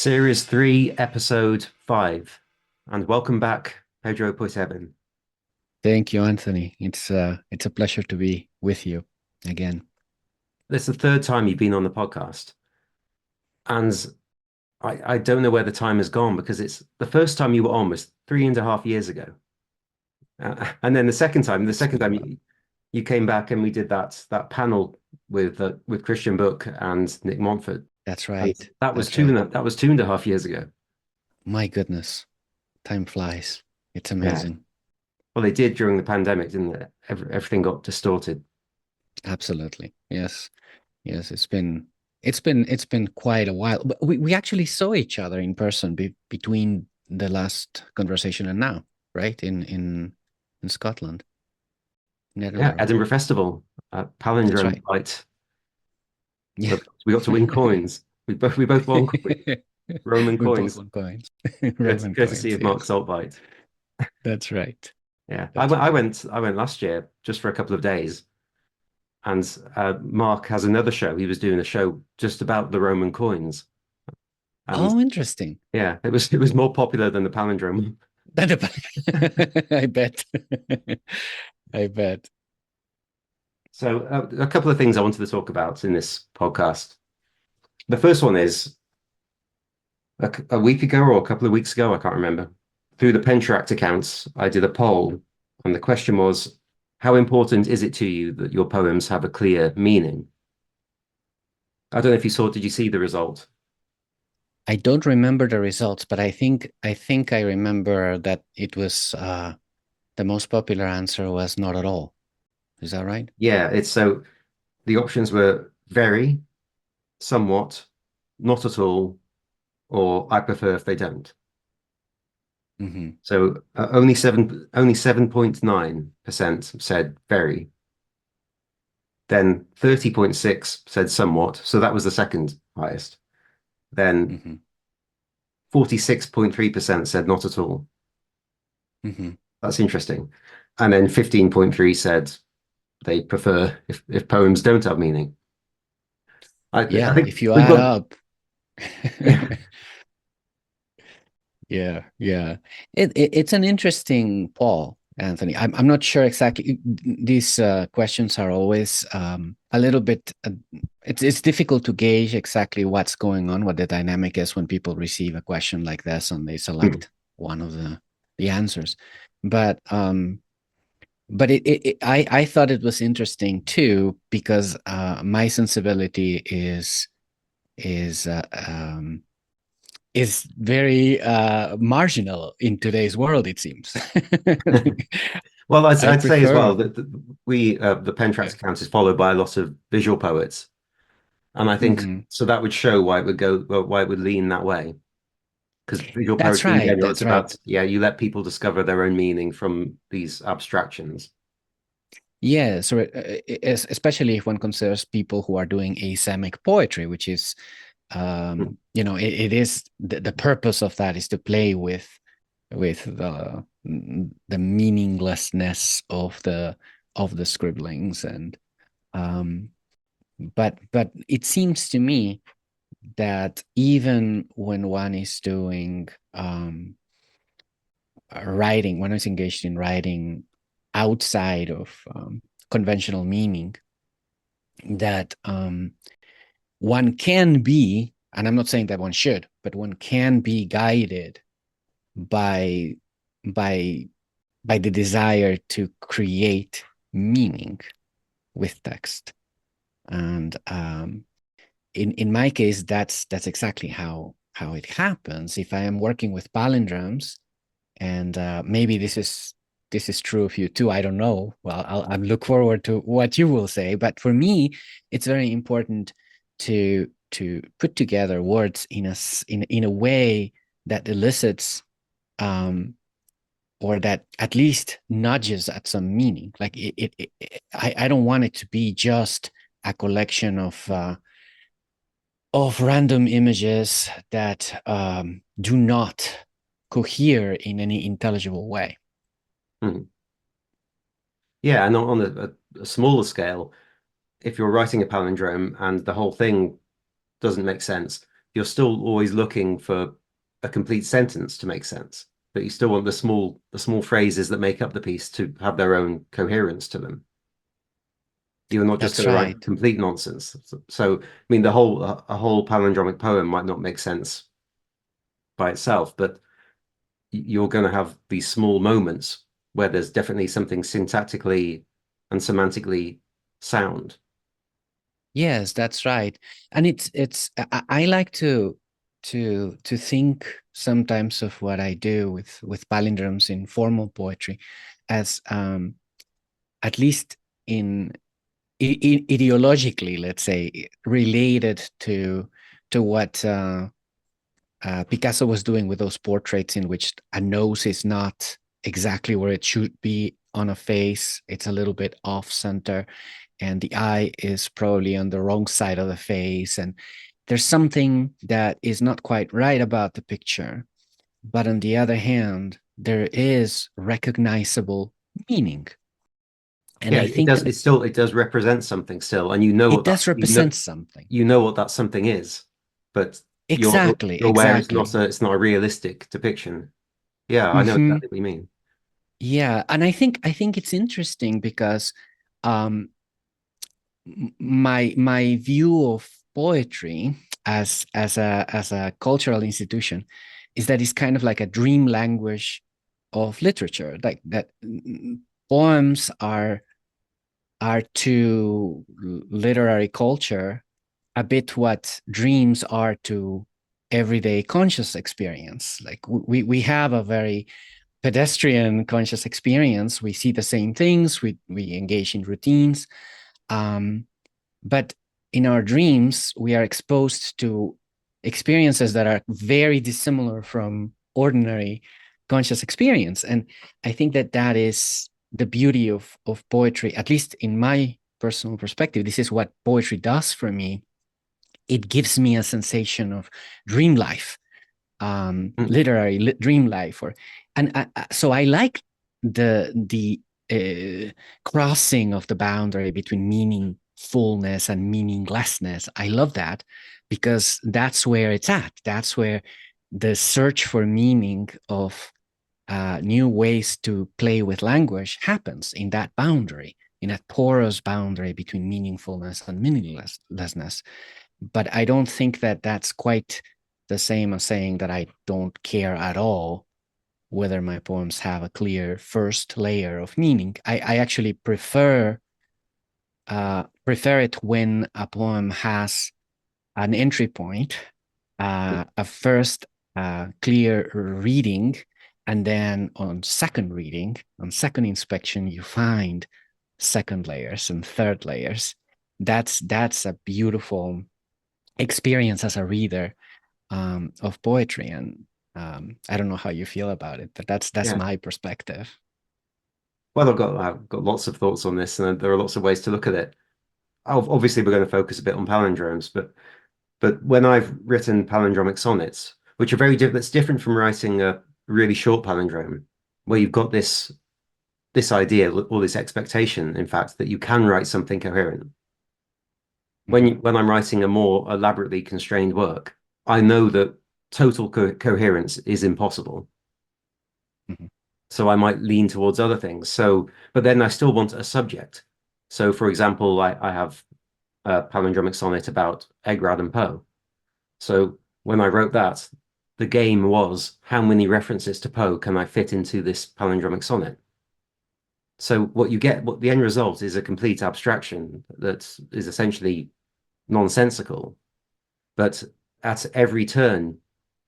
Series 3, Episode 5. And welcome back, Pedro Poitevin. Thank you, Anthony. It's a pleasure to be with you again. This is the third time you've been on the podcast. And I don't know where the time has gone because it's the first time you were on was 3.5 years ago. And then the It's second been a time while. you came back and we did that panel with Christian Book and Nick Montfort. That's And right. that was That's right. that was 2.5 years ago. My goodness, time flies. It's Yeah. amazing. Well, they did during the pandemic, didn't it? Everything got distorted. Absolutely. Yes. Yes. It's been quite a while. But we actually saw each other in person between the last conversation and now, right? In Scotland, in Yeah, Edinburgh. Edinburgh Festival, That's palindrome right. fight. Yeah. We got to win coins. We both won Roman We both coins, won coins. Roman courtesy coins, of Mark yes. Saltbite. That's right. Yeah, I That's went. I right. went. I went last year just for a couple of days, and Mark has another show. He was doing a show just about the Roman coins, and Oh, interesting. yeah, it was more popular than the palindrome. I bet. I bet. So a couple of things I wanted to talk about in this podcast. The first one is a week ago or a couple of weeks ago, I can't remember. Through the Penteract accounts, I did a poll, and the question was, how important is it to you that your poems have a clear meaning? I don't know if you saw, did you see the result? I don't remember the results, but I think I remember that it was the most popular answer was not at all. Is that right? Yeah, it's so the options were very, somewhat, not at all, or I prefer if they don't. Hmm. So only 7.9% said very. Then 30.6 said somewhat. So that was the second highest. Then Hmm. 46.3% said not at all. Hmm. That's interesting. And then 15.3 said they prefer if poems don't have meaning. I Yeah, think if you we've add got, up. yeah. Yeah, yeah. It's an interesting poll, Anthony. I'm not sure exactly. These questions are always a little bit. It's difficult to gauge exactly what's going on, what the dynamic is when people receive a question like this and they Hmm. select one of the answers. But I thought it was interesting too because my sensibility is is very marginal in today's world, it seems. Well, I I'd say as well prefer. that the Pentrax Yeah. account is followed by a lot of visual poets, and I think Mhm. so that would show why it would go, well, why it would lean that way. Because visual That's poetry in right. general, it's That's about, right. yeah, you let people discover their own meaning from these abstractions. Yeah. So, especially if one considers people who are doing asemic poetry, which is, Hmm. it is the purpose of that is to play with the meaninglessness of the scribblings and um, but it seems to me that even when one is doing writing, one is engaged in writing outside of conventional meaning, that one can be, and I'm not saying that one should, but one can be guided by by by the desire to create meaning with text. And in my case, that's exactly how it happens. If I am working with palindromes, and maybe this is true of you too. I don't know. Well, I'll look forward to what you will say. But for me, it's very important to put together words in a way that elicits um, or that at least nudges at some meaning. Like I don't want it to be just a collection of random images that do not cohere in any intelligible way. Hmm. Yeah, and on a smaller scale, if you're writing a palindrome and the whole thing doesn't make sense, you're still always looking for a complete sentence to make sense, but you still want the small phrases that make up the piece to have their own coherence to them. You're not just That's going to write right. complete nonsense. So, I mean, a whole palindromic poem might not make sense by itself, but you're going to have these small moments where there's definitely something syntactically and semantically sound. Yes, that's right. And I like to think sometimes of what I do with palindromes in formal poetry as at least in ideologically, let's say, related to what Picasso was doing with those portraits in which a nose is not exactly where it should be on a face. It's a little bit off center, and the eye is probably on the wrong side of the face. And there's something that is not quite right about the picture. But on the other hand, there is recognizable meaning. And Yeah, I it think does. that It does represent something still, and you know it what that does represent something. you know what that something is, but Exactly, you're aware it's not exactly. a realistic depiction. Yeah, I know Hmm. exactly what you mean. Yeah, and I think it's interesting because um, my view of poetry as a cultural institution is that it's kind of like a dream language of literature. Like that, poems are to literary culture a bit what dreams are to everyday conscious experience. Like we have a very pedestrian conscious experience. We see the same things. We engage in routines. Um, but in our dreams, we are exposed to experiences that are very dissimilar from ordinary conscious experience. And I think that that is the beauty of poetry, at least in my personal perspective. This is what poetry does for me. It gives me a sensation of dream life, Mm. literary dream life, or so I like the crossing of the boundary between meaningfulness and meaninglessness. I love that because that's where it's at. That's where the search for meaning of new ways to play with language happens in that boundary, in that porous boundary between meaningfulness and meaninglessness. But I don't think that that's quite the same as saying that I don't care at all whether my poems have a clear first layer of meaning. I actually prefer it when a poem has an entry point, a first clear reading, and then on second reading, on second inspection, you find second layers and third layers. That's a beautiful experience as a reader of poetry, and I don't know how you feel about it, but that's Yeah. my perspective. Well, I've got lots of thoughts on this, and there are lots of ways to look at it. Obviously, we're going to focus a bit on palindromes, but when I've written palindromic sonnets, which are very different, that's different from writing a really short palindrome, where you've got this idea or this expectation, in fact, that you can write something coherent. Mhm, When I'm writing a more elaborately constrained work, I know that total coherence is impossible. mhm, So I might lean towards other things. So, but then I still want a subject. So, for example, I have a palindromic sonnet about Edgar Allan Poe. So when I wrote that, the game was how many references to Poe can I fit into this palindromic sonnet? So what the end result is a complete abstraction that is essentially nonsensical. But at every turn,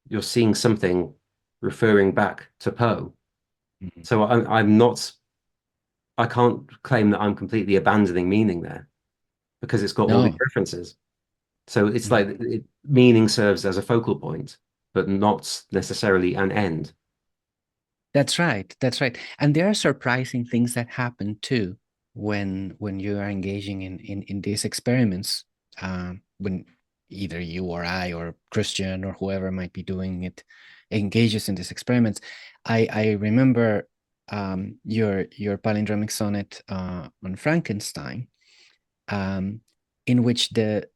you're seeing something referring back to Poe. mhm. So I can't claim that I'm completely abandoning meaning there because it's got all these No. references. So it's like Mhm. meaning serves as a focal point, but not necessarily an end. That's right. That's right. And there are surprising things that happen too when you are engaging in these experiments. When either you or I or Christian or whoever might be doing it engages in these experiments. I remember your palindromic sonnet on Frankenstein, um, in which the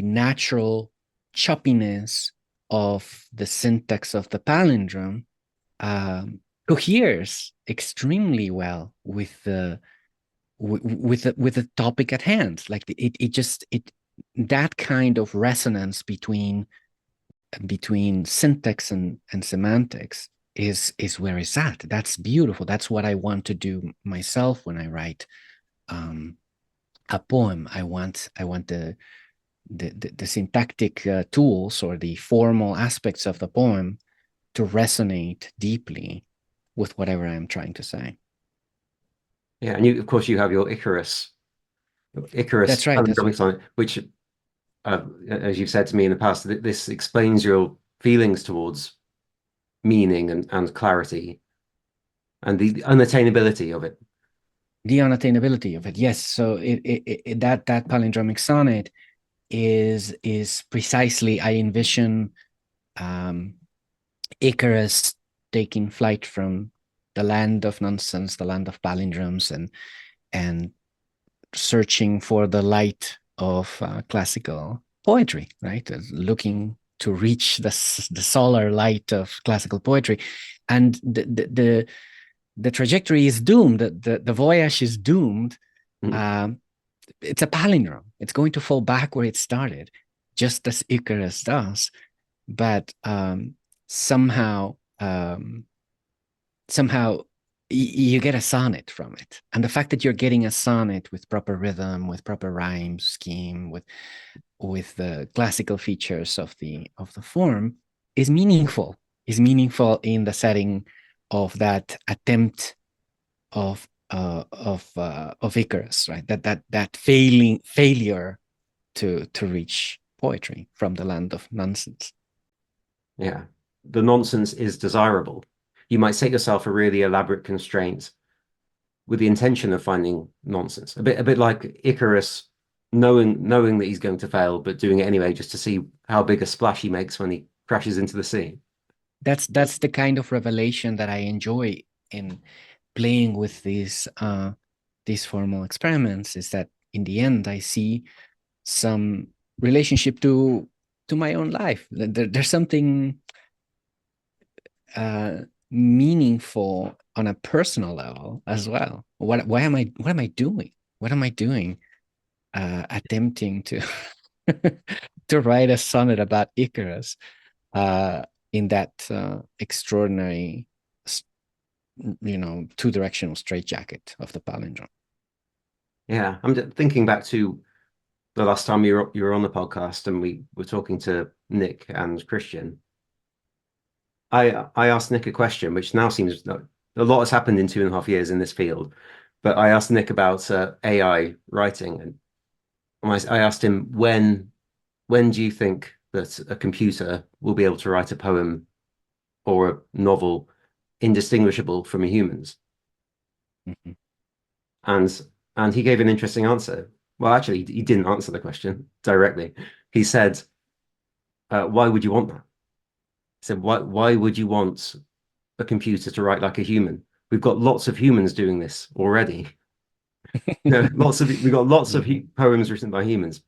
natural choppiness of the syntax of the palindrome coheres extremely well with the topic at hand. Like it that kind of resonance between syntax and semantics is where it's at. That's beautiful. That's what I want to do myself when I write a poem. I want the syntactic tools or the formal aspects of the poem to resonate deeply with whatever I'm trying to say. Yeah, and you, of course, you have your Icarus That's right. That's palindromic sonnet, which, as you've said to me in the past, this explains your feelings towards meaning and clarity and the unattainability of it. the unattainability of it. Yes. So that palindromic sonnet is precisely, I envision Icarus taking flight from the land of nonsense, the land of palindromes, and searching for the light of classical poetry, right? Looking to reach the solar light of classical poetry, and the trajectory is doomed. The voyage is doomed. Mhm. It's a palindrome. It's going to fall back where it started, just as Icarus does. But somehow, somehow you get a sonnet from it. And the fact that you're getting a sonnet with proper rhythm, with proper rhyme scheme, with the classical features of the form is meaningful. Is meaningful in the setting of that attempt of Icarus, right? That failure to reach poetry from the land of nonsense. Yeah. The nonsense is desirable. You might set yourself a really elaborate constraint with the intention of finding nonsense. A bit like Icarus knowing that he's going to fail, but doing it anyway just to see how big a splash he makes when he crashes into the sea. That's the kind of revelation that I enjoy in playing with these formal experiments, is that in the end I see some relationship to my own life. There's something meaningful on a personal level as well. What am I doing? What am I doing? Attempting to to write a sonnet about Icarus in that extraordinary, two-directional straitjacket of the palindrome. Yeah, I'm just thinking back to the last time you were on the podcast and we were talking to Nick and Christian. I asked Nick a question, which now seems like a lot has happened in 2.5 years in this field. But I asked Nick about AI writing, and I asked him when do you think that a computer will be able to write a poem or a novel indistinguishable from a human's? Mhm. And and he gave an interesting answer. Well, actually, he didn't answer the question directly. He said, "Why would you want that?" He said, "Why would you want a computer to write like a human? We've got lots of humans doing this already. Lots of we've got lots of Mhm. poems written by humans."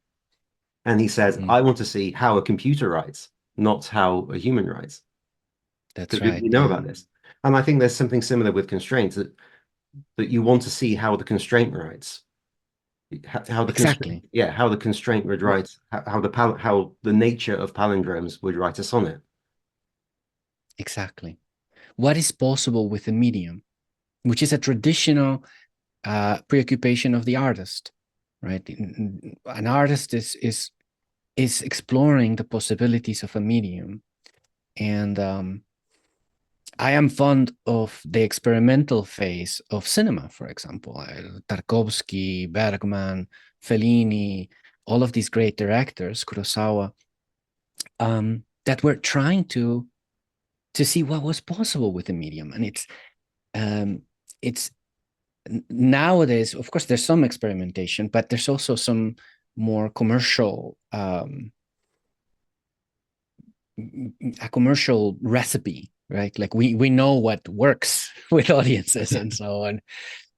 And he says, Mhm. "I want to see how a computer writes, not how a human writes, That's because we, right. we know Yeah. about this." And I think there's something similar with constraints that you want to see how the constraint writes, how the constraint, Exactly. yeah, how the constraint would What write, how the nature of palindromes would write a sonnet. exactly? What is possible with a medium, which is a traditional preoccupation of the artist, right? An artist is exploring the possibilities of a medium, and I am fond of the experimental phase of cinema, for example, Tarkovsky, Bergman, Fellini, all of these great directors, Kurosawa, that were trying to see what was possible with the medium, and um, it's nowadays, of course, there's some experimentation, but there's also some more commercial, a commercial recipe, right? Like we know what works with audiences and so on.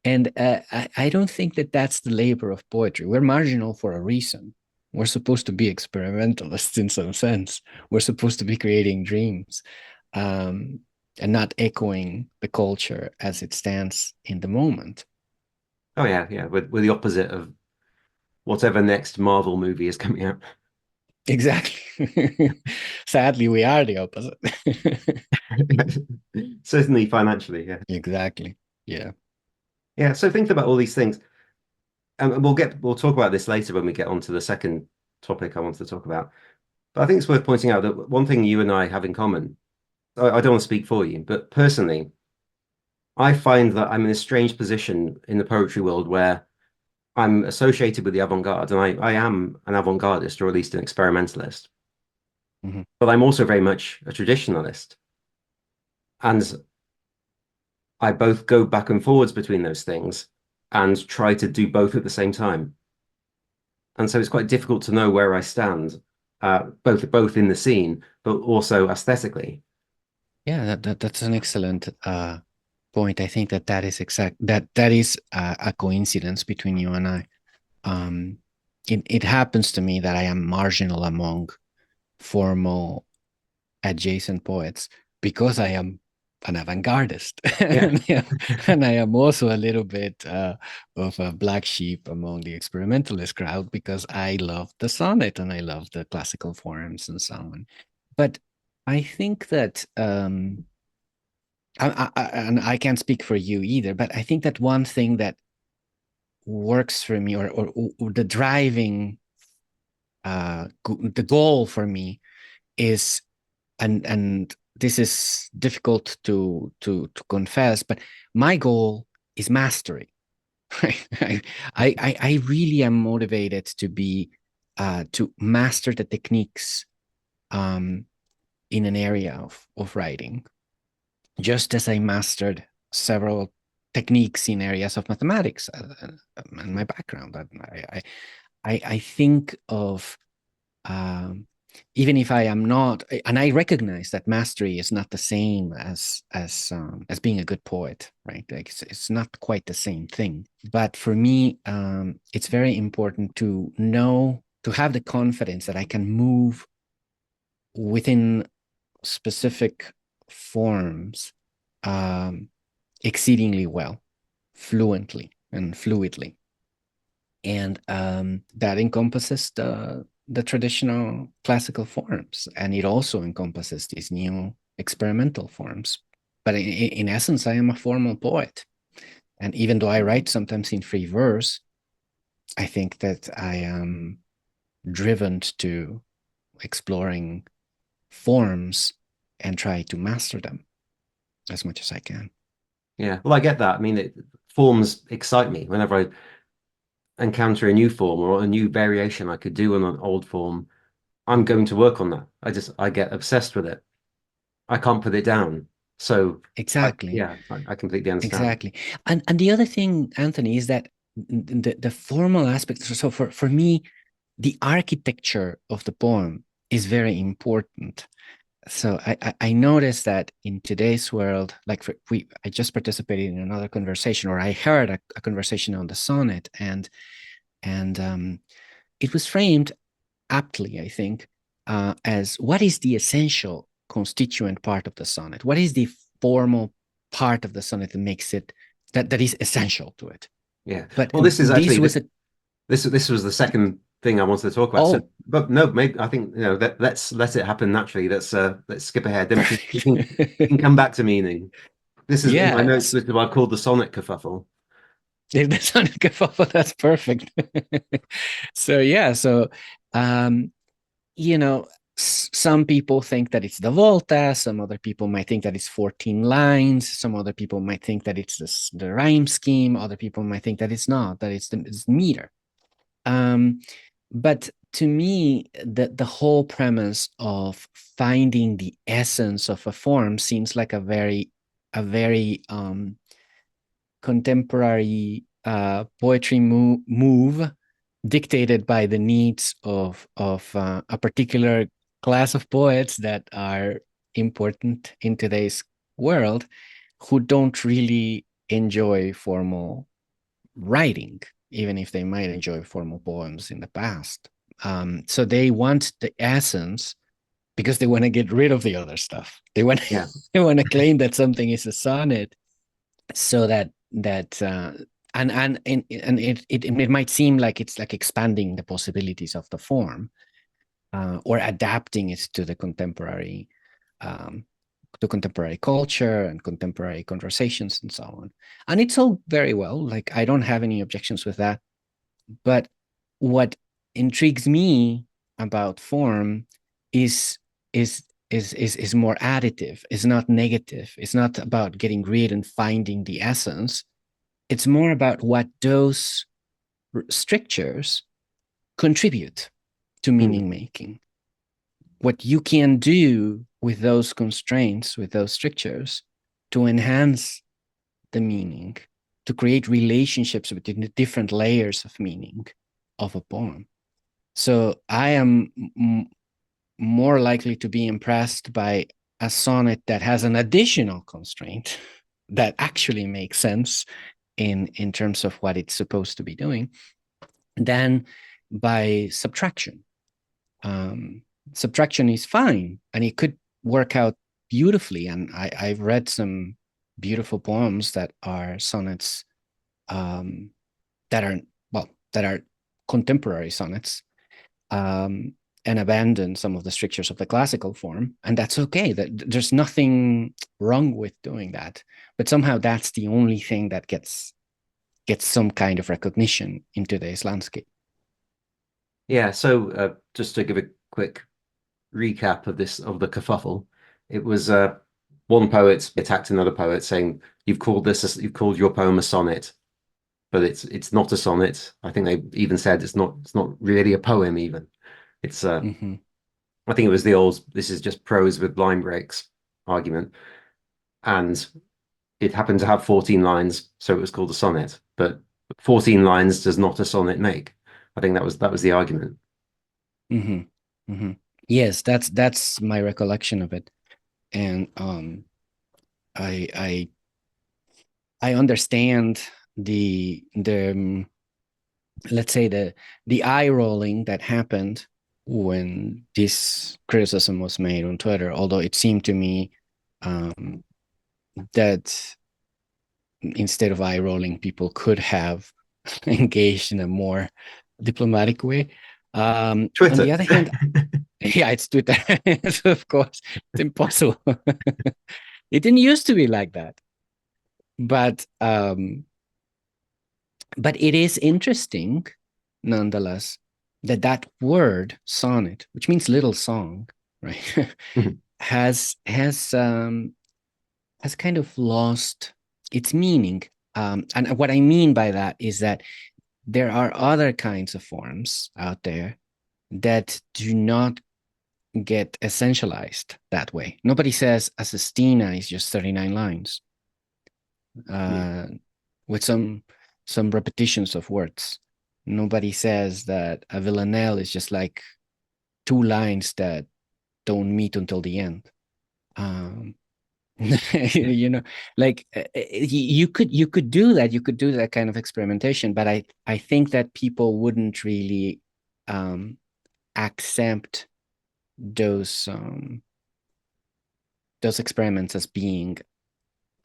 And I don't think that that's the labor of poetry. We're marginal for a reason. We're supposed to be experimentalists in some sense. We're supposed to be creating dreams, um, and not echoing the culture as it stands in the moment. Oh yeah, yeah. We're the opposite of whatever next Marvel movie is coming out. Exactly. Sadly, we are the opposite. Certainly financially, yeah. Exactly. Yeah. Yeah, so thinking about all these things, and we'll talk about this later when we get on to the second topic I wanted to talk about. But I think it's worth pointing out that one thing you and I have in common, I don't want to speak for you, but personally, I find that I'm in a strange position in the poetry world where I'm associated with the avant-garde, and I am an avant-gardist, or at least an experimentalist, Mhm. but I'm also very much a traditionalist. And I both go back and forwards between those things and try to do both at the same time. And so it's quite difficult to know where I stand, both in the scene, but also aesthetically. Yeah, that's an excellent point. I think that is a coincidence between you and I. Um, it happens to me that I am marginal among formal adjacent poets because I am an avant-gardist, Yeah. and I am also a little bit of a black sheep among the experimentalist crowd because I love the sonnet and I love the classical forms and so on. But I think that and I can't speak for you either, but I think that one thing that works for me, or the driving, the goal for me is, and this is difficult to confess, but my goal is mastery. Right? I really am motivated to master the techniques um, in an area of writing, just as I mastered several techniques in areas of mathematics and my background. I think of um, even if I am not, and I recognize that mastery is not the same as being a good poet, right? Like it's not quite the same thing. But for me, it's very important to know, to have the confidence that I can move within specific forms um, exceedingly well, fluently and fluidly, and that encompasses the traditional classical forms, and it also encompasses these new experimental forms. But in essence, I am a formal poet, and even though I write sometimes in free verse, I think that I am driven to exploring forms and try to master them as much as I can. Yeah. Well, I get that. I mean, forms excite me whenever I encounter a new form or a new variation I could do on an old form. I'm going to work on that. I get obsessed with it. I can't put it down. So Exactly. I completely understand. Exactly. And the other thing, Anthony, is that the formal aspect. So for me, the architecture of the poem is very important. So I noticed that in today's world, like I just participated in another conversation, or I heard a conversation on the sonnet, and it was framed aptly, I think, as what is the essential constituent part of the sonnet? What is the formal part of the sonnet that makes it that is essential to it? Yeah. But Well, this is actually this was a this was the second thing I wanted to talk about. So, oh, but no, maybe I think let's let it happen naturally. Let's skip ahead. Then we can come back to meaning. This is in my notes. yes. This is what I've called the sonnet kerfuffle. If the sonnet kerfuffle, that's perfect. So yeah, so um, you know, some people think that it's the volta, some other people might think that it's 14 lines, some other people might think that it's the rhyme scheme, other people might think that it's not, that it's meter. Um, but to me, the whole premise of finding the essence of a form seems like a very contemporary poetry move dictated by the needs of a particular class of poets that are important in today's world, who don't really enjoy formal writing, even if they might enjoy formal poems in the past. So they want the essence because they want to get rid of the other stuff. They want Yeah. they want to claim that something is a sonnet, so that and it might seem like it's like expanding the possibilities of the form, or adapting it um, to contemporary culture and contemporary conversations and so on. And it's all very well. Like I don't have any objections with that. But what intrigues me about form is is more additive. It's not negative. It's not about getting rid and finding the essence. It's more about what those strictures contribute to Mm. meaning making. What you can do with those constraints, with those strictures, to enhance the meaning, to create relationships between the different layers of meaning of a poem. So I am more likely to be impressed by a sonnet that has an additional constraint that actually makes sense in terms of what it's supposed to be doing than by subtraction. Um, Subtraction is fine, and it could work out beautifully. And I've read some beautiful poems that are sonnets, um, that are that are contemporary sonnets, um, and abandon some of the strictures of the classical form, and that's okay. That there's nothing wrong with doing that, but somehow that's the only thing that gets some kind of recognition in today's landscape. Yeah. So just to give a quick recap of this of the kerfuffle, it was one poet attacked another poet saying, you've called your poem a sonnet, but it's not a sonnet. I think they even said it's not really a poem even. It's Mm-hmm. I think it was the old this is just prose with line breaks argument, and it happened to have 14 lines, so it was called a sonnet. But 14 lines does not a sonnet make. I think that was the argument. Mm-hmm. Mm-hmm. Yes, that's my recollection of it, and I I I understand the let's say the eye rolling that happened when this criticism was made on Twitter. Although it seemed to me um, that instead of eye rolling, people could have engaged in a more diplomatic way. On Twitter. the other hand, yeah, it's Twitter. So of course, it's impossible. It didn't used to be like that, but it is interesting, nonetheless, that that word sonnet, which means little song, right, has kind of lost its meaning. And what I mean by that is that there are other kinds of forms out there that do not get essentialized that way. Nobody says a sestina is just 39 lines, Yeah. uh, with some repetitions of words. Nobody says that a villanelle is just like two lines that don't meet until the end. Um, you know, like you could do that. You could do that kind of experimentation, but I think that people wouldn't really um, accept those um, those experiments as being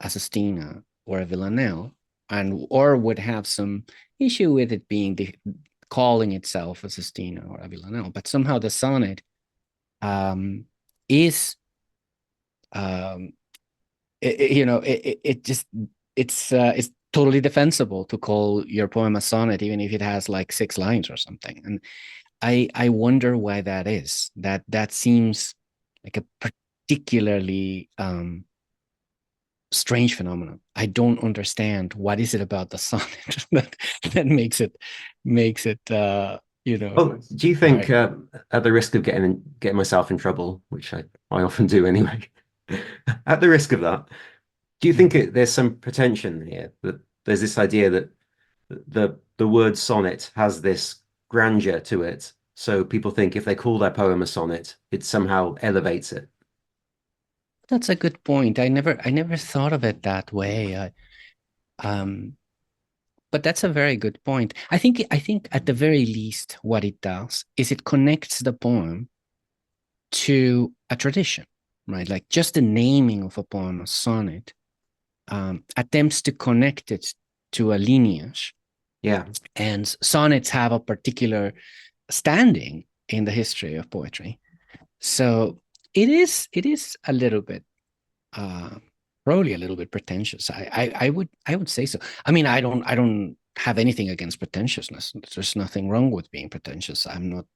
a sestina or a villanelle, and or would have some issue with it being calling itself a sestina or a villanelle. But somehow the sonnet um, is um, it just it's totally defensible to call your poem a sonnet even if it has like 6 lines or something. And I wonder why that is. That seems like a particularly strange phenomenon. I don't understand what is it about the sonnet that makes it Well, do you think, hard. at the risk of getting myself in trouble, which I often do anyway, at the risk of that, do you think Mhm. there's some pretension here that there's this idea that the word sonnet has this grandeur to it, so people think if they call their poem a sonnet, it somehow elevates it. That's a good point. I never thought of it that way. Um, but that's a very good point. I think at the very least, what it does is it connects the poem to a tradition, right? Like just the naming of a poem, a sonnet, attempts to connect it to a lineage. Yeah. And sonnets have a particular standing in the history of poetry. So it is a little bit uh, probably a little bit pretentious. I would say so. I mean, I don't have anything against pretentiousness. There's nothing wrong with being pretentious. I'm not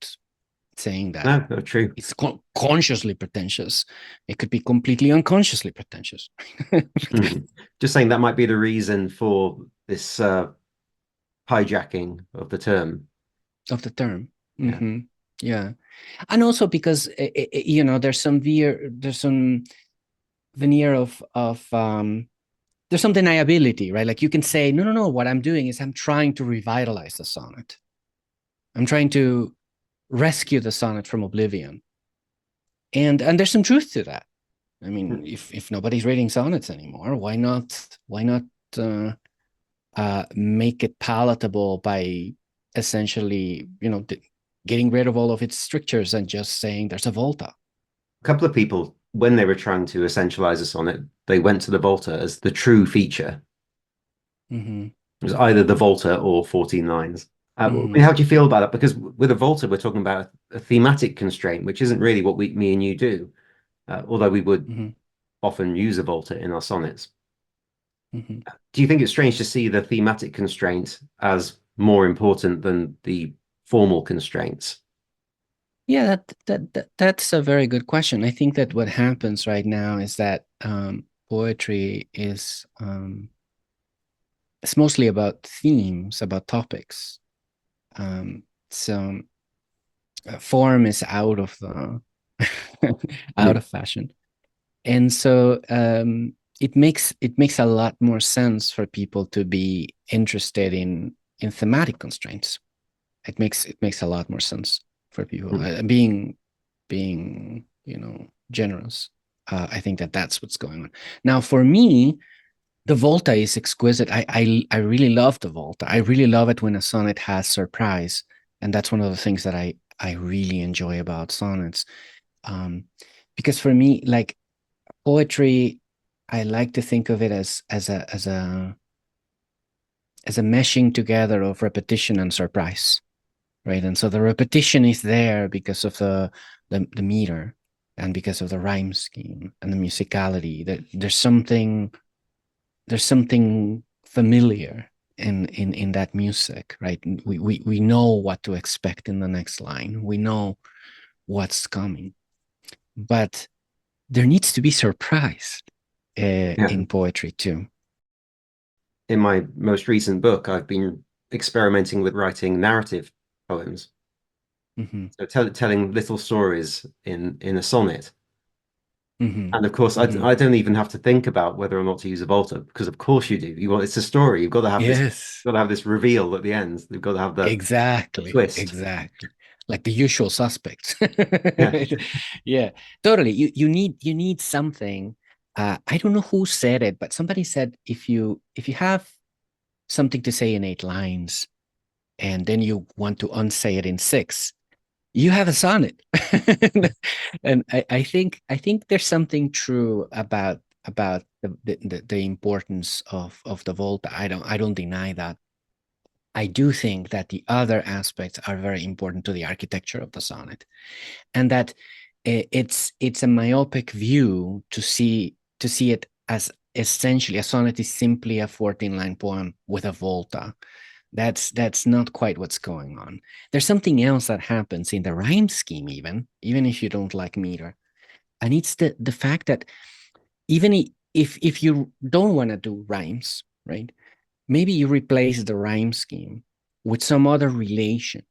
saying that No, no, true. it's consciously pretentious. It could be completely unconsciously pretentious. Mhm. Just saying that might be the reason for this hijacking of the term. Of the term. Yeah. Hmm. Yeah, and also because there's some veneer of there's some deniability, right? Like you can say, no, no, no. What I'm doing is I'm trying to revitalize the sonnet. I'm trying to rescue the sonnet from oblivion, and there's some truth to that. I mean, if nobody's reading sonnets anymore, why not uh, make it palatable by essentially, getting rid of all of its strictures and just saying there's a volta. A couple of people, when they were trying to essentialize a sonnet, they went to the volta as the true feature. Hmm. It was either the volta or 14 lines. Hmm. How do you feel about that? Because with a volta, we're talking about a thematic constraint, which isn't really what me and you do, although we would Hmm. often use a volta in our sonnets. Hmm. Do you think it's strange to see the thematic constraint as more important than the formal constraints? Yeah, that's a very good question. I think that what happens right now is that poetry is it's mostly about themes, about topics. So form is out of the out Mm, of fashion, and so it makes a lot more sense for people to be interested in thematic constraints. It makes a lot more sense for people mm. being generous. I think that that's what's going on now. For me, the volta is exquisite. I really love the volta. I really love it when a sonnet has surprise, and that's one of the things that I really enjoy about sonnets. Um, because for me, like poetry, I like to think of it as a meshing together of repetition and surprise, right? And so the repetition is there because of the meter and because of the rhyme scheme and the musicality. That there's something familiar in that music, right? We know what to expect in the next line. We know what's coming, but there needs to be surprise Yeah. in poetry too. In my most recent book, I've been experimenting with writing narrative poems. Hmm. So telling little stories in a sonnet. Hmm. And of course, Hmm. I don't even have to think about whether or not to use a volta because of course you do. It's a story. You've got to have this, Yes, got to have this reveal at the end. You've got to have the exactly, twist. exactly. Like the usual suspects. Yeah. Yeah, totally. You need something. I don't know who said it, but somebody said if you have something to say in 8 lines and then you want to unsay it in six, you have a sonnet. And I think there's something true about the importance of the volta. I don't deny that. I do think that the other aspects are very important to the architecture of the sonnet, and that it's a myopic view to see it as essentially a sonnet is simply a 14-line poem with a volta. That's not quite what's going on. There's something else that happens in the rhyme scheme, even if you don't like meter, and it's the fact that even if you don't want to do rhymes, right? Maybe you replace the rhyme scheme with some other relation,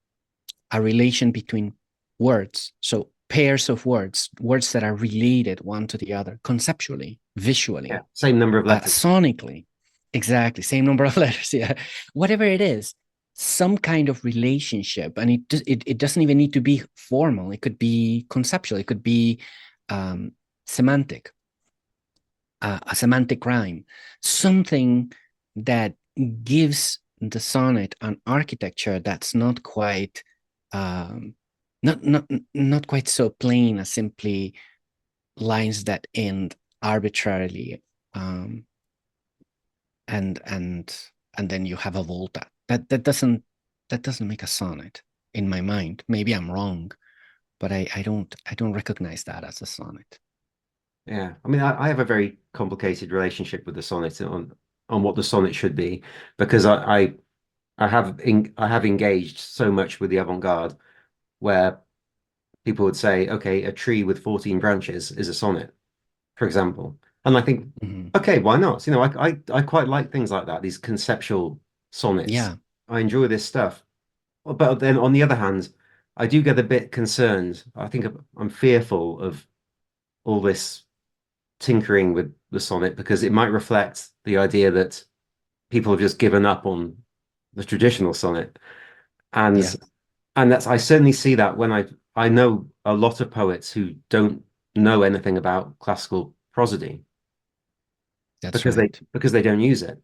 a relation between words. So pairs of words that are related one to the other conceptually, Yeah. visually, Same number of letters. sonically. Exactly. Same number of letters. Yeah. Whatever it is, some kind of relationship. And it doesn't even need to be formal. It could be conceptual. It could be um, semantic, a semantic rhyme, something that gives the sonnet an architecture that's not quite um, not quite so plain as simply lines that end arbitrarily, um, and and and then you have a volta. That doesn't make a sonnet in my mind. Maybe I'm wrong, but I don't recognize that as a sonnet. Yeah, I mean, I have a very complicated relationship with the sonnet on what the sonnet should be, because I have engaged so much with the avant-garde, where people would say, okay, a tree with 14 branches is a sonnet, for example. And I think, Mhm. okay, why not? You know, I quite like things like that, these conceptual sonnets. Yeah, I enjoy this stuff. But then on the other hand, I do get a bit concerned. I think I'm fearful of all this tinkering with the sonnet because it might reflect the idea that people have just given up on the traditional sonnet. And yeah, that's I certainly see that when I know a lot of poets who don't know anything about classical prosody that's right. because they don't use it.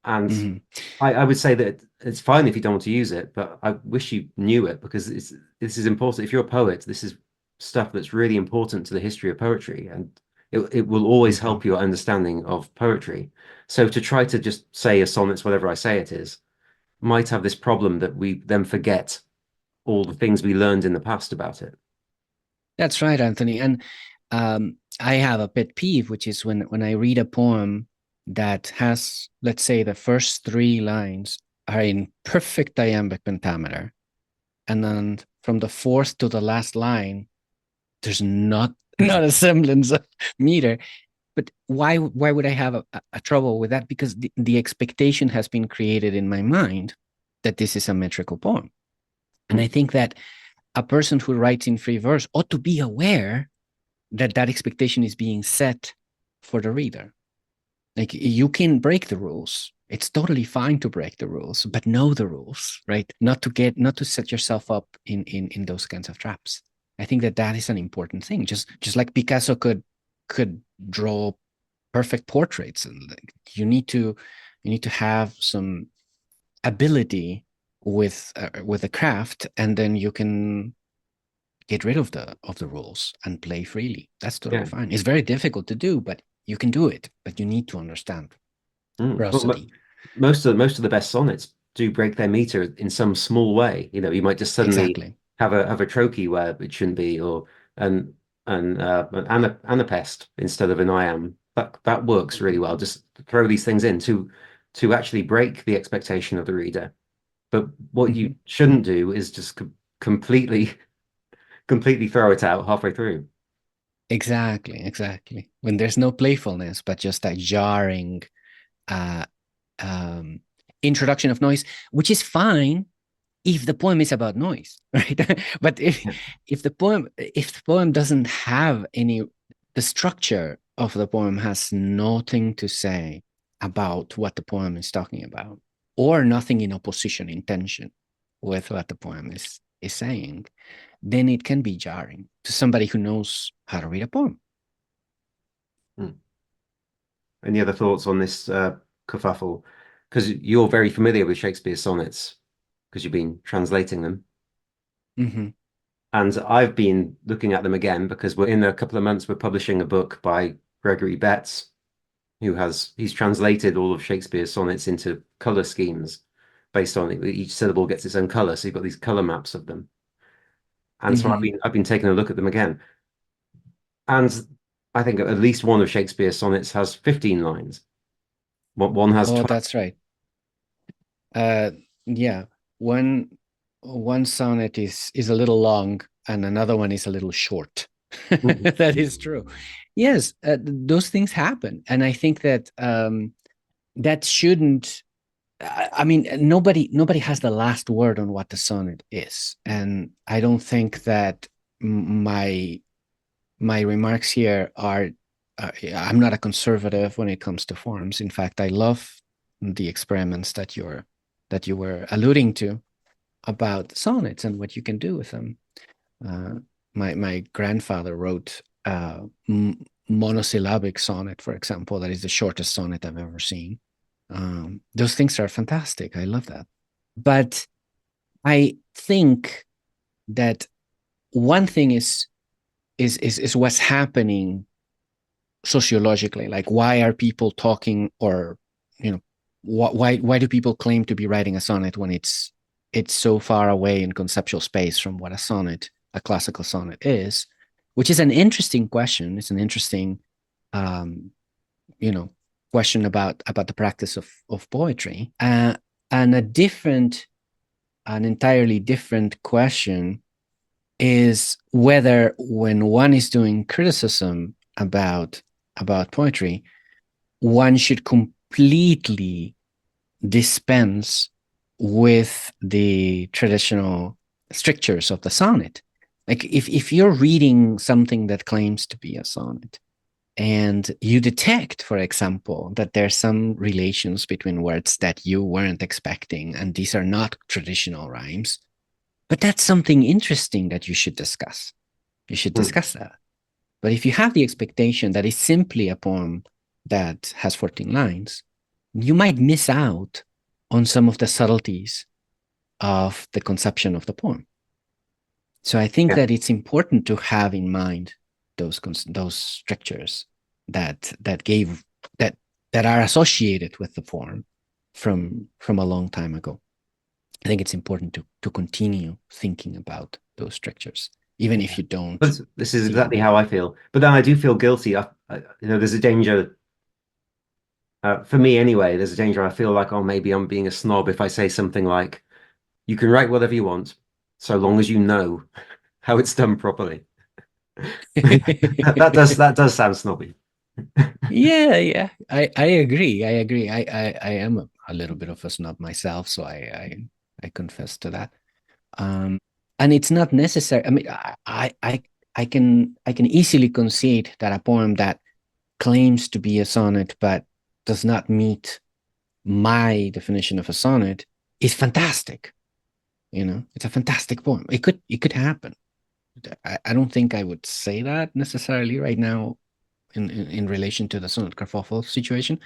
And Mhm. I would say that it's fine if you don't want to use it, but I wish you knew it because this is important. If you're a poet, this is stuff that's really important to the history of poetry, and it will always Mhm. help your understanding of poetry. So to try to just say a sonnet's whatever I say it is might have this problem that we then forget all the things we learned in the past about it. That's right, Anthony. And I have a pet peeve, which is when I read a poem that has, let's say, the first three lines are in perfect iambic pentameter, and then from the fourth to the last line, there's not a semblance of meter. But why would I have a trouble with that? Because the expectation has been created in my mind that this is a metrical poem. And I Mm. think that a person who writes in free verse ought to be aware that that expectation is being set for the reader. Like, you can break the rules. It's totally fine to break the rules, but know the rules, right? Not to set yourself up in those kinds of traps. I think that that is an important thing. Just like Picasso could draw perfect portraits, and like, you need to have some ability with the craft, and then you can get rid of the rules and play freely. That's totally Yeah. fine. It's very difficult to do, but you can do it. But you need to understand Well, prosody. most of the best sonnets do break their meter in some small way. You know, you might just suddenly Exactly. have a trochee where it shouldn't be, or an an anapest instead of an iamb. That works really well. Just throw these things in to actually break the expectation of the reader. But what you Mhm. shouldn't do is just completely completely throw it out halfway through. Exactly. When there's no playfulness, but just a jarring uh, um, introduction of noise, which is fine if the poem is about noise, right? But Yeah. if the poem doesn't have any, the structure of the poem has nothing to say about what the poem is talking about, or nothing in opposition, in tension with what the poem is saying, then it can be jarring to somebody who knows how to read a poem. Hmm. Any other thoughts on this kerfuffle? Because you're very familiar with Shakespeare's sonnets because you've been translating them. Mm-hmm. And I've been looking at them again because we're in a couple of months, we're publishing a book by Gregory Betts, he's translated all of Shakespeare's sonnets into color schemes based on it. Each syllable gets its own color. So you've got these color maps of them. And so Mm-hmm. I've been taking a look at them again. And I think at least one of Shakespeare's sonnets has 15 lines. One has Oh, 12. that's right. Uh, yeah, one one sonnet is a little long, and another one is a little short. That is true. Yes, those things happen, and I think that that shouldn't. I mean, nobody has the last word on what the sonnet is, and I don't think that my remarks here are. I'm not a conservative when it comes to forms. In fact, I love the experiments that you were alluding to about sonnets and what you can do with them. Uh, my grandfather wrote monosyllabic sonnet, for example, that is the shortest sonnet I've ever seen. Those things are fantastic. I love that. But I think that one thing is what's happening sociologically. Like, why are people talking, or you know, why do people claim to be writing a sonnet when it's so far away in conceptual space from what a classical sonnet is, which is an interesting question. It's an interesting, um, you know, question about the practice of poetry, and an entirely different question is whether, when one is doing criticism about poetry, one should completely dispense with the traditional strictures of the sonnet. Like, if you're reading something that claims to be a sonnet, and you detect, for example, that there's some relations between words that you weren't expecting, and these are not traditional rhymes, but that's something interesting that you should discuss. You should Hmm. discuss that. But if you have the expectation that it's simply a poem that has 14 lines, you might miss out on some of the subtleties of the conception of the poem. So I think Yeah. that it's important to have in mind those strictures that gave that that are associated with the form from a long time ago. I think it's important to continue thinking about those strictures, even if Yeah. you don't But this is see them exactly how now. I feel. But then I do feel guilty. There's a danger, for me anyway, there's a danger I feel like, oh, maybe I'm being a snob if I say something like, you can write whatever you want, so long as you know how it's done properly. That does sound snobby. Yeah, yeah, I agree. I agree. I am a little bit of a snob myself, so I confess to that. And it's not necessary. I mean, I can easily concede that a poem that claims to be a sonnet but does not meet my definition of a sonnet is fantastic. It's a fantastic poem. It could happen. I don't think I would say that necessarily right now in relation to the sonnet kerfuffle situation,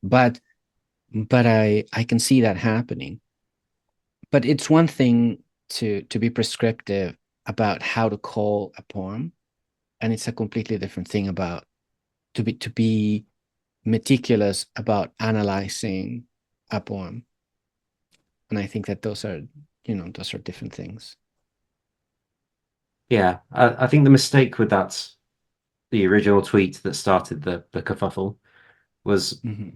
but I can see that happening. But it's one thing to be prescriptive about how to call a poem, and it's a completely different thing about to be meticulous about analyzing a poem. And I think that those are different things. Yeah, I think the mistake with the original tweet that started the kerfuffle was Hmm.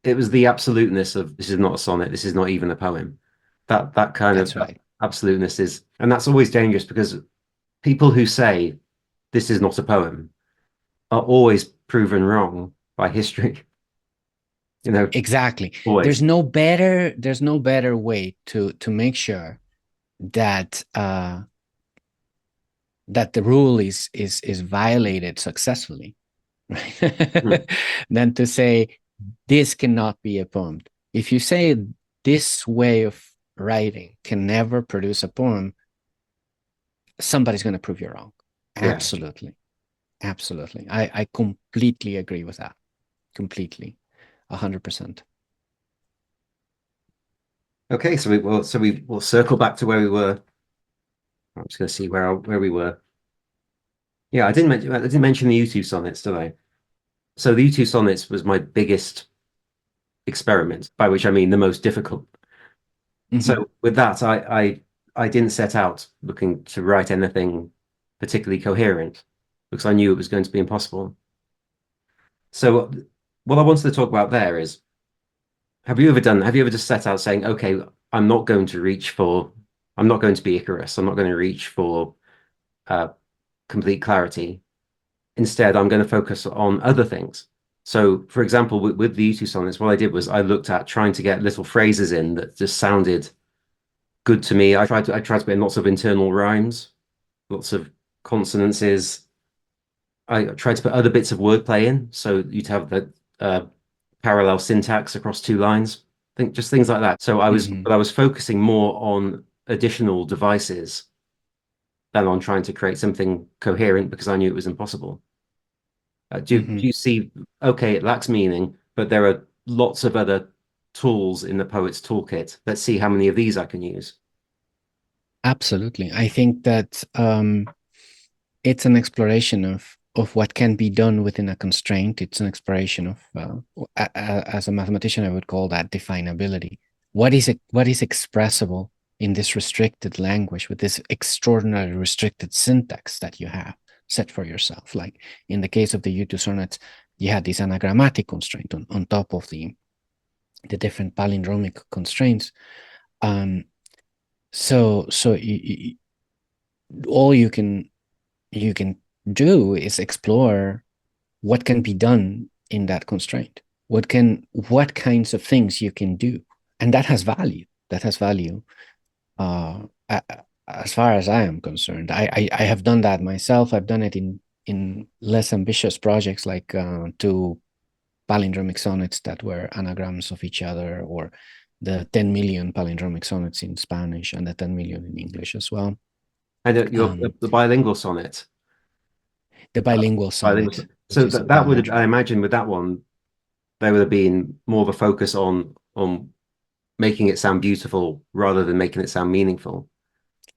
it was the absoluteness of this is not a sonnet, this is not even a poem. That kind of That's right. absoluteness is, and that's always dangerous because people who say this is not a poem are always proven wrong by history. You know, Exactly. There's always. no better there's no better way to make sure that that the rule is violated successfully, Hmm. right? Than to say this cannot be a poem. If you say this way of writing can never produce a poem, somebody's going to prove you wrong. Yeah. Absolutely. Absolutely. I completely agree with that. Completely. 100%. Okay, so we'll circle back to where we were. I'm just going to see where we were. Yeah, I didn't mention the U2 sonnets, did I? So the U2 sonnets was my biggest experiment, by which I mean the most difficult. Hmm. So with that, I didn't set out looking to write anything particularly coherent because I knew it was going to be impossible. So what I wanted to talk about there is, have you ever just set out saying, okay, I'm not going to reach for, I'm not going to be Icarus. I'm not going to reach for uh, complete clarity. Instead, I'm going to focus on other things. So, for example, with the U2 sonnets, what I did was I looked at trying to get little phrases in that just sounded good to me. I tried to put in lots of internal rhymes, lots of consonances. I tried to put other bits of wordplay in, so you'd have the uh, parallel syntax across two lines. Think just things like that. Hmm. But I was focusing more on additional devices than on trying to create something coherent because I knew it was impossible. Do Hmm. you see? Okay, it lacks meaning, but there are lots of other tools in the poet's toolkit. Let's see how many of these I can use. Absolutely. I think that it's an exploration of what can be done within a constraint. It's an exploration of, as a mathematician, I would call that definability. What is expressible in this restricted language with this extraordinarily restricted syntax that you have set for yourself? Like in the case of the U2 sonnets, you had this anagrammatic constraint on top of the different palindromic constraints. Um, so all you can do is explore what can be done in that constraint. What kinds of things you can do, and that has value. That has value. Uh, as far as I am concerned, I have done that myself. I've done it in less ambitious projects like two palindromic sonnets that were anagrams of each other, or the 10 million palindromic sonnets in Spanish and the 10 million in English as well. And Um, the bilingual sonnet, the bilingual sonnet, which so is a that would, I palindrome. imagine, with that one, there would have been more of a focus on making it sound beautiful rather than making it sound meaningful.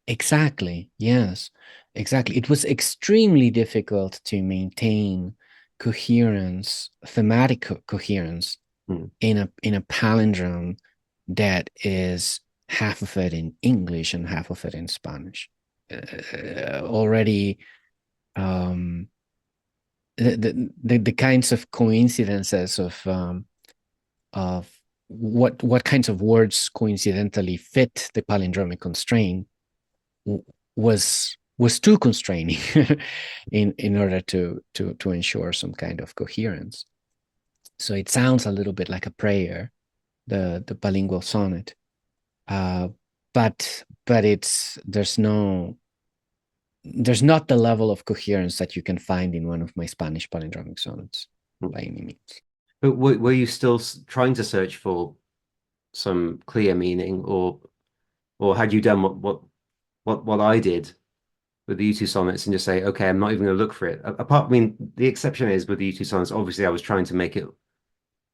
Exactly. Yes, exactly. It was extremely difficult to maintain coherence, thematic coherence Hmm. in a palindrome that is half of it in English and half of it in Spanish. Already, um, the kinds of coincidences of what kinds of words coincidentally fit the palindromic constraint was too constraining in order to ensure some kind of coherence. So it sounds a little bit like a prayer, the bilingual sonnet, uh, but it's there's not the level of coherence that you can find in one of my Spanish palindromic sonnets Hmm. by any means. But were you still trying to search for some clear meaning, or had you done what I did with the U2 sonnets and just say, okay, I'm not even going to look for it. Apart, I mean, the exception is with the U2 sonnets, obviously, I was trying to make it.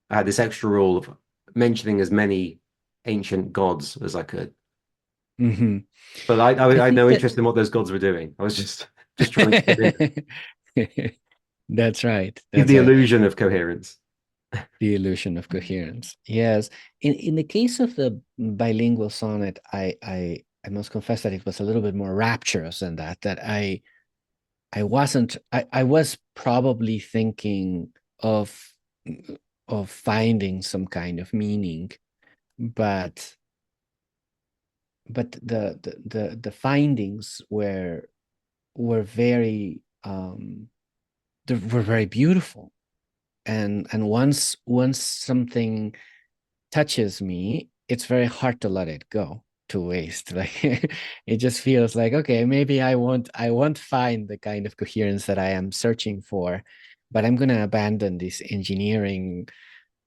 I had this extra rule of mentioning as many ancient gods as I could. Mm-hmm. But I I had think no that interest in what those gods were doing. I was just trying to fit in, that's right. give That's the right. illusion of coherence. The illusion of coherence. Yes. In the case of the bilingual sonnet, I must confess that it was a little bit more rapturous than that. That I wasn't I was probably thinking of of finding some kind of meaning, but the findings were very they were very beautiful. And once something touches me, it's very hard to let it go to waste. Like it just feels like, okay, maybe I won't find the kind of coherence that I am searching for, but I'm gonna abandon this engineering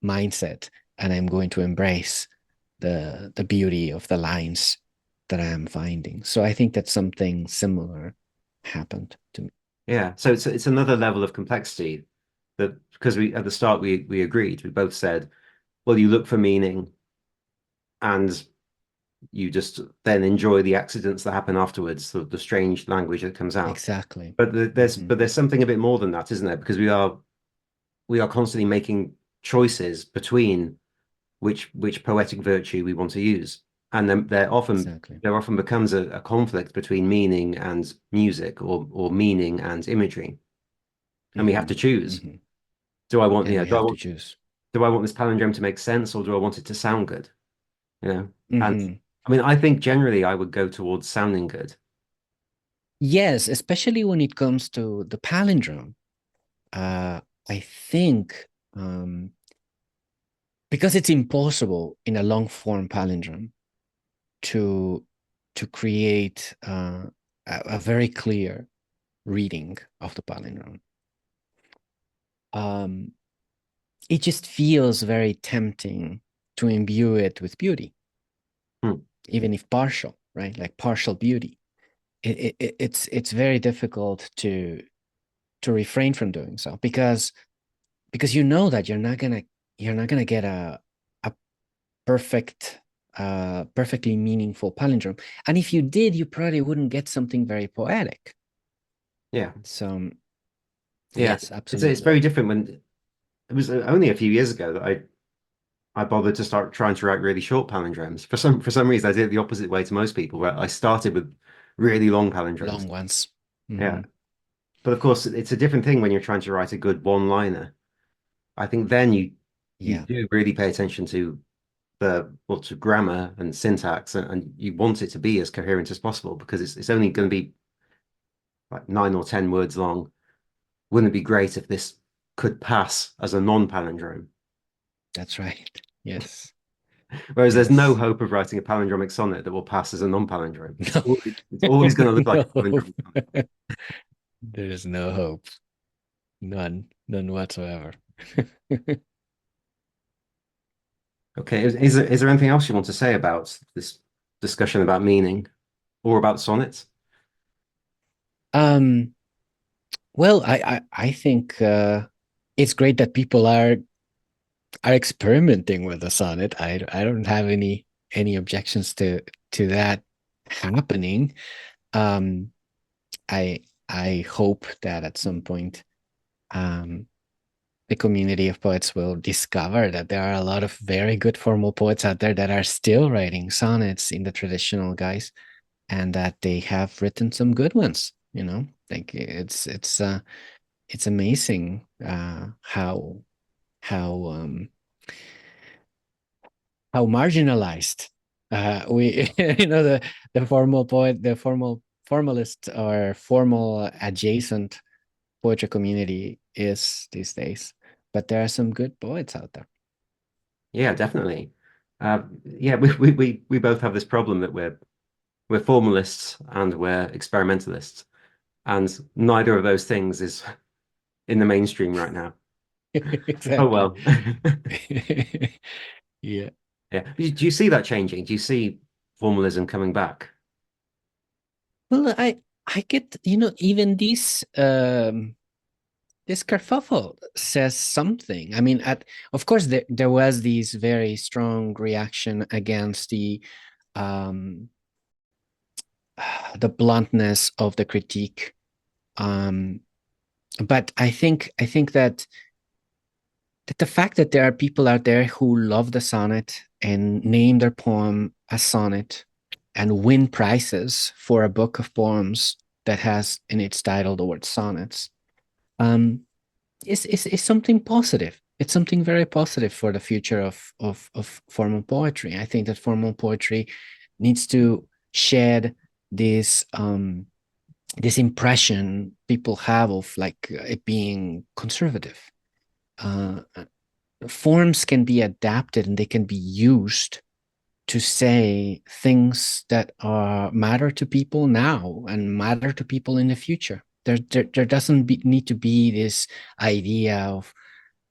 mindset and I'm going to embrace the beauty of the lines that I am finding. So I think that something similar happened to me. Yeah. So it's another level of complexity that because we at the start we agreed. We both said, well, you look for meaning and you just then enjoy the accidents that happen afterwards, the strange language that comes out. Exactly. But Hmm. there's something a bit more than that, isn't there? Because we are constantly making choices between which poetic virtue we want to use, and then Exactly. there often becomes a conflict between meaning and music, or meaning and imagery, and we have Hmm. to choose. Hmm. Do I want, And we have to choose. do I want this palindrome to make sense, or do I want it to sound good? You know, and Hmm. I mean, I think generally I would go towards sounding good. Yes, especially when it comes to the palindrome. Uh, I think because it's impossible in a long form palindrome to create a very clear reading of the palindrome. Um, it just feels very tempting to imbue it with beauty, Hmm. even if partial, right? Like partial beauty. It's very difficult to refrain from doing so because you know that you're not gonna you're not going to get a perfect perfectly meaningful palindrome. And if you did, you probably wouldn't get something very poetic. Yeah. So Yeah. yes, It's absolutely. very different when it was only a few years ago that I bothered to start trying to write really short palindromes. For some reason, I did it the opposite way to most people, where I started with really long palindromes. Long ones. Yeah. Hmm. But of course, it's a different thing when you're trying to write a good one-liner. I think then you Yeah, do really pay attention to to grammar and syntax, and you want it to be as coherent as possible because it's only going to be like 9 or 10 words long. Wouldn't it be great if this could pass as a non-palindrome? that's right. Yes, Whereas there's no yes. hope of writing a palindromic sonnet that will pass as a non-palindrome. No, It's always going to look like no a hope. palindromic sonnet. There is no hope. None, none whatsoever. Okay, is there anything else you want to say about this discussion about meaning or about sonnets? um, well, I think it's great that people are experimenting with the sonnet. I don't have any objections to that happening. Um, I hope that at some point um, the community of poets will discover that there are a lot of very good formal poets out there that are still writing sonnets in the traditional guise, and that they have written some good ones. Like it's amazing how how marginalized we the formal poet, the formalist or formal adjacent poetry community is these days. But there are some good poets out there. Yeah, definitely. Yeah, we both have this problem that we're formalists and we're experimentalists, and neither of those things is in the mainstream right now. Oh Exactly. well. Yeah. Yeah. Do you see that changing? Do you see formalism coming back? Well, I get, even this kerfuffle says something. I mean, of course there was this very strong reaction against um the bluntness of the critique. Um, but I think that the fact that there are people out there who love the sonnet and name their poem a sonnet and win prizes for a book of poems that has in its title the word sonnets um, is something positive. It's something very positive for the future of formal poetry. I think that formal poetry needs to shed this this impression people have of like it being conservative. Uh, Forms can be adapted and they can be used to say things that matter to people now and matter to people in the future. There doesn't need to be this idea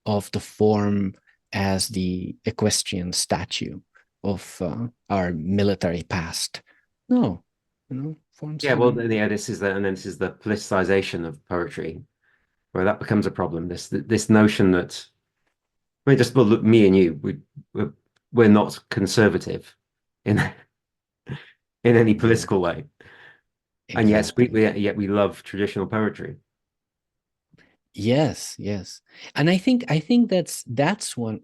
of the form as the equestrian statue of our military past. No, forms Yeah, well, can. yeah, and then this is the politicization of poetry, where that becomes a problem. This notion that I mean, just well, look, me and you, we're, we're not conservative in in any No, political way, and yet exactly. we love traditional poetry. Yes, yes. And I think that's one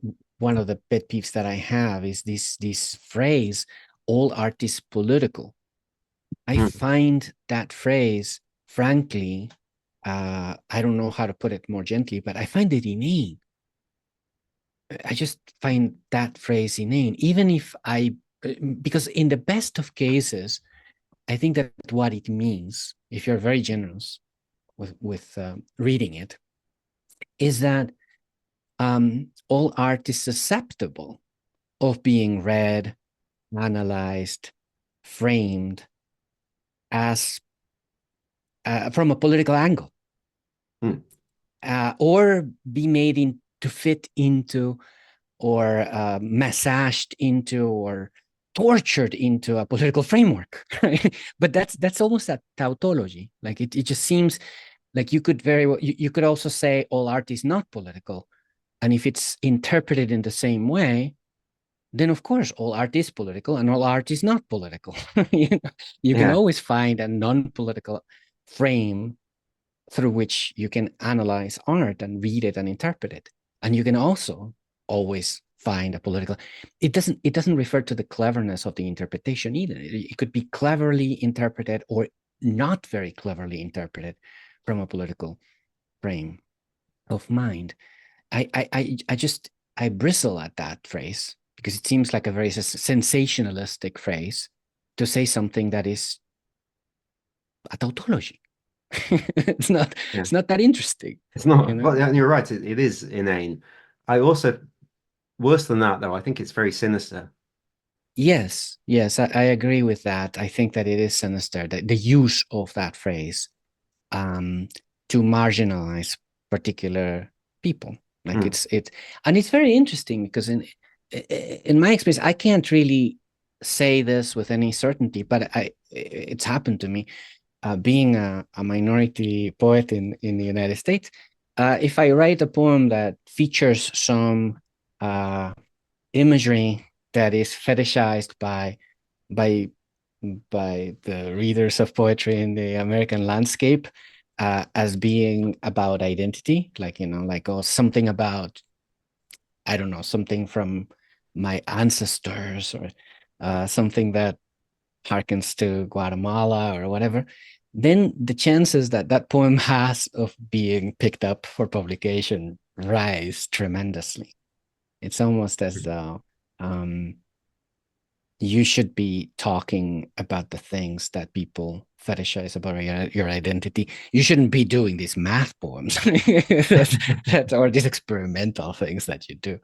of the pet peeves that I have is this phrase, all art is political. I Mm. find that phrase, frankly, I don't know how to put it more gently, but I find it inane. I just find that phrase inane, even if because in the best of cases, I think that what it means, if you're very generous with reading it, is that all art is susceptible of being read, analyzed, framed as from a political angle, Mm. or be made to fit into, or massaged into, or tortured into a political framework. Right? But that's almost a tautology. Like it just seems like you could very well you could also say all art is not political, And if it's interpreted in the same way, then of course all art is political and all art is not political. You can Yeah. always find a non-political frame through which you can analyze art and read it and interpret it. And you can also always find a political. It doesn't refer to the cleverness of the interpretation either. It could be cleverly interpreted or not very cleverly interpreted from a political frame of mind. I bristle at that phrase because it seems like a very sensationalistic phrase to say something that is a tautology. it's not Yeah. it's not that interesting, It's you not, know. well, yeah, you're right. It is inane. I also, worse than that, though, I think it's very sinister. Yes, I agree with that. I think that it is sinister, the use of that phrase um, to marginalize particular people. Like Mm. it's and it's very interesting because in my experience, I can't really say this with any certainty, but it's happened to me being a minority poet in the United States. If I write a poem that features some uh, imagery that is fetishized by by the readers of poetry in the American landscape as being about identity, like like oh something about I don't know something from my ancestors or something that harkens to Guatemala or whatever, then the chances that that poem has of being picked up for publication rise tremendously. It's almost as though um, you should be talking about the things that people fetishize about your identity. You shouldn't be doing these math poems that's or these experimental things that you do.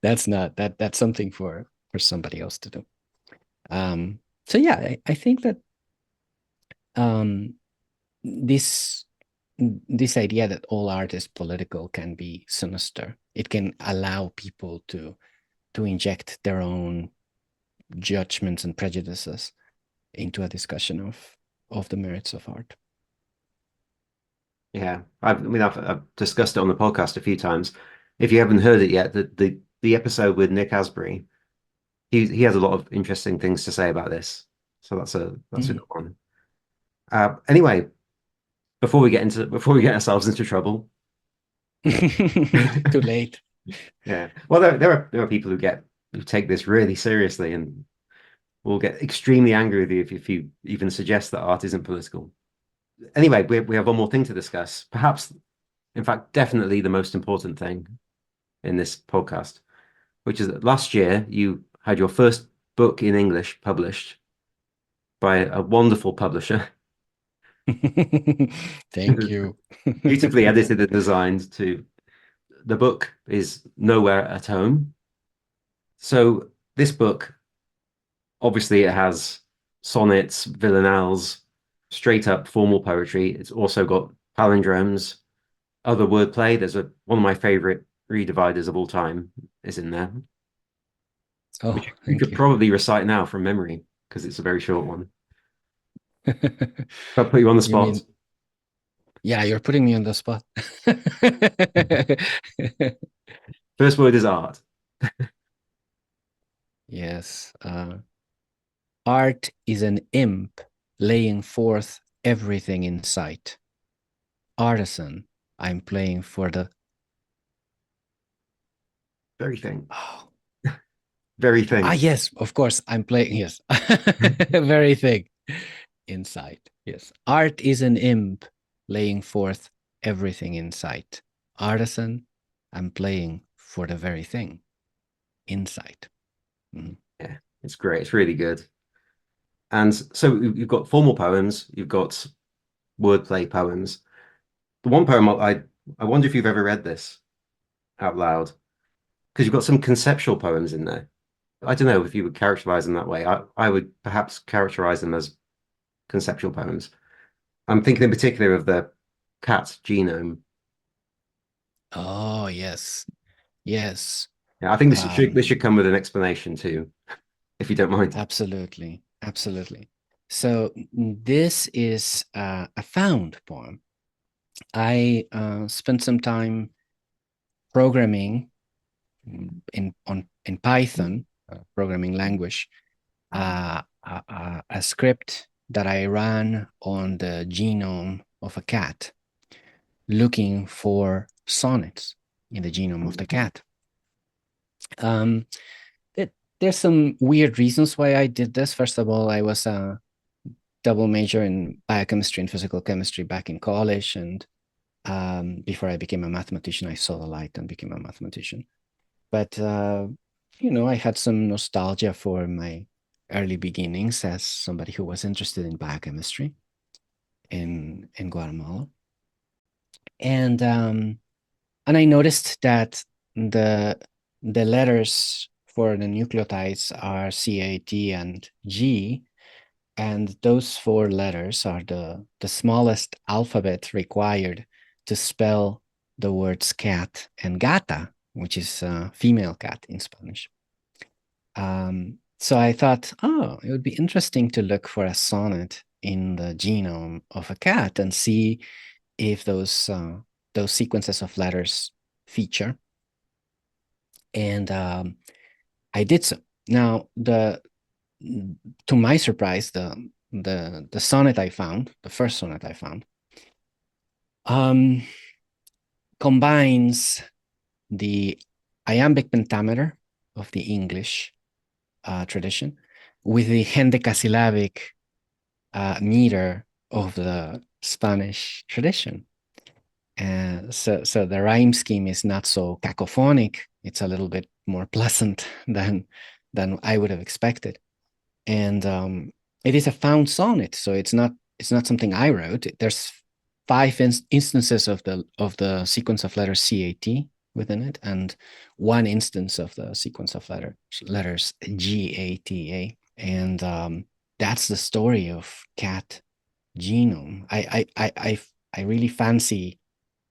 That's not that's something for somebody else to do. So yeah, I think that um, this this idea that all art is political can be sinister. It can allow people to inject their own judgments and prejudices into a discussion of the merits of art. Yeah. I've discussed it on the podcast a few times. If you haven't heard it yet, the episode with Nick Asbury, he has a lot of interesting things to say about this. So that's a Mhm. good one. Anyway, before we get ourselves into trouble, Too late. yeah. Well, there are people who take this really seriously and will get extremely angry with you if you even suggest that art isn't political. Anyway, we have one more thing to discuss. Perhaps, in fact, definitely the most important thing in this podcast, which is that last year you had your first book in English published by a wonderful publisher, Thank you. beautifully edited and designed to the book is Nowhere at Home. So this book, obviously it has sonnets, villanelles, straight up formal poetry. It's also got palindromes, other wordplay. There's a one of my favorite redividers of all time is in there, which Oh, you thank could you. probably recite now from memory because it's a very short one. I'll put you on the You spot. mean, yeah, you're putting me on the spot. First word is art. Yes. Art is an imp laying forth everything in sight. Artisan, I'm playing for the. Very thing. Oh, Very thing. yes, of course, I'm playing. Yes. Very thing. Inside. Yes. Art is an imp laying forth everything in sight. Artisan, I'm playing for the very thing inside. Mhm. Yeah, it's great. It's really good. And so you've got formal poems, you've got wordplay poems. The one poem I wonder if you've ever read this out loud because you've got some conceptual poems in there. I don't know if you would characterize them that way. I would perhaps characterize them as conceptual poems. I'm thinking in particular of the cat genome. Oh, yes. Yes. Yeah, I think this Um, should come with an explanation too, if you don't mind. absolutely. Absolutely. So this is a found poem. I spent some time programming in Python, programming language, a script that I ran on the genome of a cat, looking for sonnets in the genome of the cat. Um, there's some weird reasons why I did this. First of all, I was a double major in biochemistry and physical chemistry back in college, and before I became a mathematician, I saw the light and became a mathematician. But I had some nostalgia for my early beginnings as somebody who was interested in biochemistry in Guatemala, and I noticed that the the letters for the nucleotides are CAT and G, and those four letters are the smallest alphabet required to spell the words cat and gata, which is female cat in Spanish. So I thought, oh, it would be interesting to look for a sonnet in the genome of a cat and see if those sequences of letters feature. And I did so. Now, to my surprise, the sonnet I found, the first sonnet I found, combines the iambic pentameter of the English tradition with the hendecasillabic meter of the Spanish tradition. So the rhyme scheme is not so cacophonic. It's a little bit more pleasant than I would have expected. And it is a found sonnet, so it's not something I wrote. There's five instances of the sequence of letters CAT within it, and one instance of the sequence of letters GATA, and that's the story of cat genome. I really fancy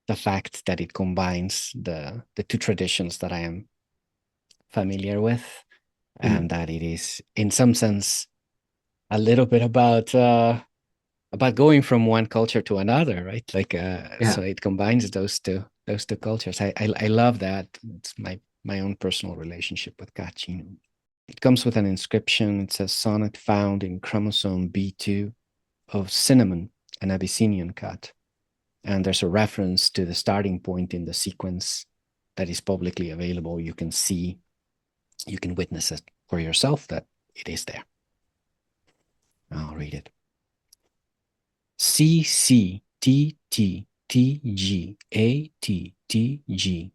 the fact that it combines the two traditions that I am familiar with, and that it is in some sense a little bit about going from one culture to another, right? Like so it combines those two cultures. I love that. It's my own personal relationship with cat genome. It comes with an inscription. It says sonnet found in chromosome B2 of Cinnamon, an Abyssinian cat. And there's a reference to the starting point in the sequence that is publicly available. You can witness it for yourself that it is there. I'll read it. C C T T T G A T T G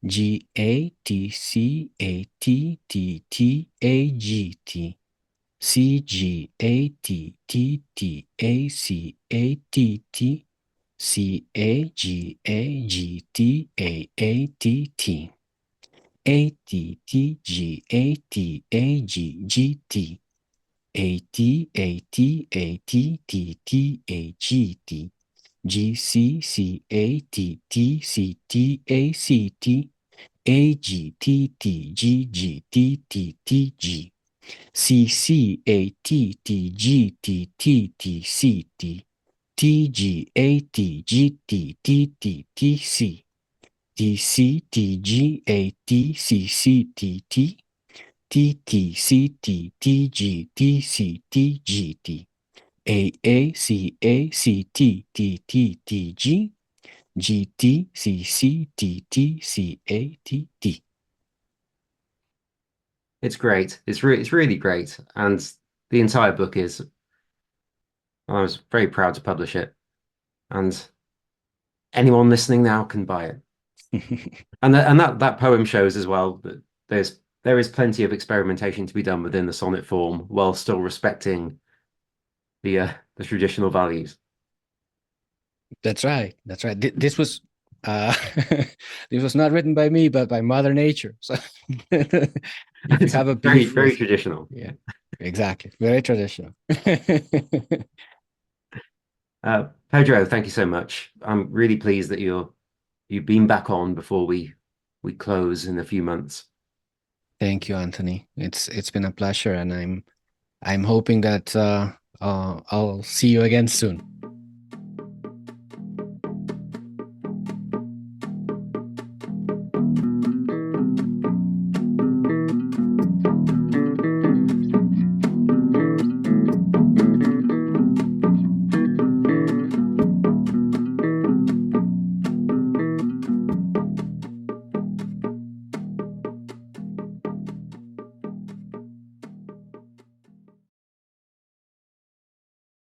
G A T C A T T T A G T C G A T T T A C A T T C A G A G T A A T T A T T G A T A G G T A T A T A T T T A G T G C C A T T C T A C T A G T T G G T T T G C C A T T G T T T C T T G A T G T T T T C T C T G A T C C T T T T C T T G T C T G T A A C A C T T T T G G T C C T T C A T T. It's great. It's really great. And the entire book is, I was very proud to publish it. And anyone listening now can buy it. And that poem shows as well that there is plenty of experimentation to be done within the sonnet form while still respecting the traditional values. That's right. That's right. This was uh, this was not written by me, but by Mother Nature. So if you It's have a very, beef very with, traditional. yeah, exactly, very traditional. Pedro, thank you so much. I'm really pleased that you've been back on before we close in a few months. Thank you, Anthony. It's been a pleasure, and I'm hoping that I'll see you again soon.